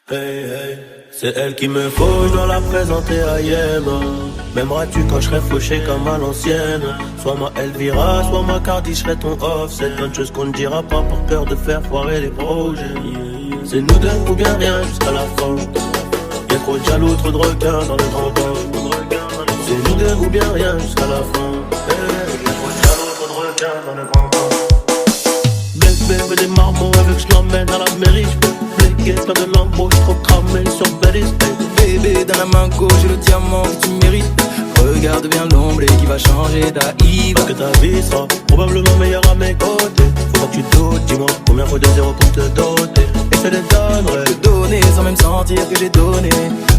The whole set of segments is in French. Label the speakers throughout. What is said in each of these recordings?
Speaker 1: Hey, hey. C'est elle qu'il me faut, je dois la présenter à Yéma. M'aimeras-tu quand je serai fauché comme à l'ancienne? Soit ma Elvira, soit ma Cardi, je serai ton offset. Plein de choses qu'on ne dira pas par peur de faire foirer les projets. C'est nous deux ou bien rien jusqu'à la fin. Y'a trop de jaloux, trop de requins dans le grand bain. C'est nous deux ou bien rien jusqu'à la fin. Hey, y'a trop de jaloux, trop de requins dans le grand bain. Bébé des marmots avec je l'emmène à la mairie. J'peux plein de lambeaux, j'suis trop cramé sur Bellis.
Speaker 2: Bébé dans la main gauche j'ai le diamant que tu mérites. Regarde bien l'ombre qui va changer ta Yves.
Speaker 1: Parce que ta vie sera probablement meilleure à mes côtés. Faut pas que tu doutes, dis-moi combien faut de zéros pour te doter. Et je te les donnerai.
Speaker 2: Te donner sans même sentir que j'ai donné.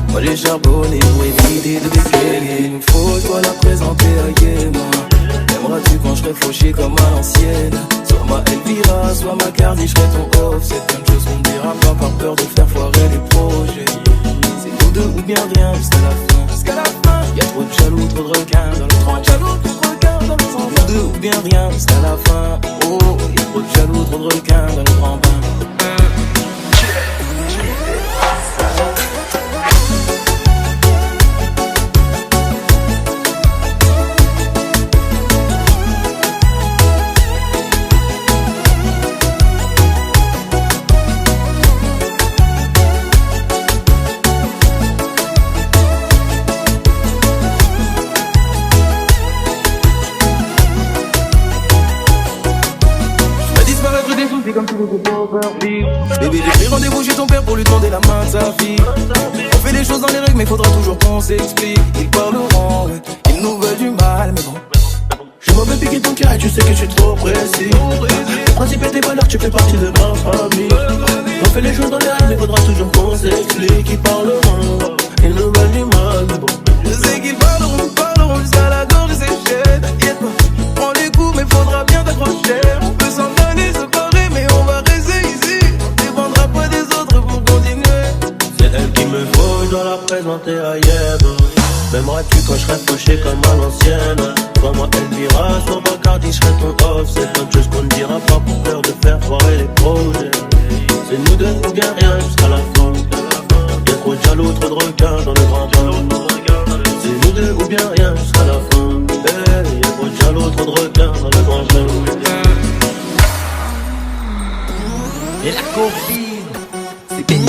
Speaker 2: Moi j'ai charbonné pour éviter de décaler. Il me faut toi la présenter à Yéma. M'aimeras-tu quand je serai fauché comme à l'ancienne? Soit ma Elvira, soit ma Cardi, je serai ton off. C'est plein de choses qu'on ne dira pas par peur de faire foirer les projets. C'est nous deux ou bien rien jusqu'à la fin. Jusqu'à la fin. Y'a trop de jaloux, trop de requins dans le grand. Jaloux, trop de requins dans le grand. Nous deux ou bien rien jusqu'à la fin. Oh, y'a trop de jaloux, trop de requins dans le grand bain. Comme tu veux que bébé, j'ai pris rendez-vous chez ton père pour lui demander la main de sa fille. On fait les choses dans les règles mais faudra toujours qu'on s'explique. Ils parleront, ouais, ils nous veulent du mal mais bon.
Speaker 1: Je m'en vais piquer ton cœur et tu sais que je suis trop précis. Tes principes et tes valeurs, tu fais partie de ma famille. On fait les choses dans les règles mais faudra toujours qu'on s'explique. Ils parleront, ils nous veulent du mal mais bon.
Speaker 2: Je sais qu'ils parleront jusqu'à la gorge de ces chaînes. T'inquiète pas, prends les coups mais faudra bien t'accrocher. On peut s'en donner, se barrer mais on va rester ici. On dépendra pas des autres pour continuer.
Speaker 1: C'est elle qu'il me faut, je dois la présenter à Yéma. M'aimeras-tu quand je serai fauché comme à l'ancienne? Soit ma Elvira, soit ma Cardi, je serai ton off. C'est plein de choses qu'on ne dira pas pour peur de faire foirer les projets. C'est nous deux ou bien rien jusqu'à la fin. Y'a trop de jaloux, trop de requins dans le grand bain. C'est nous deux ou bien rien jusqu'à la fin. Hey, y'a trop de jaloux, trop de requins dans le grand bain.
Speaker 2: Et la copine, c'est Kenny.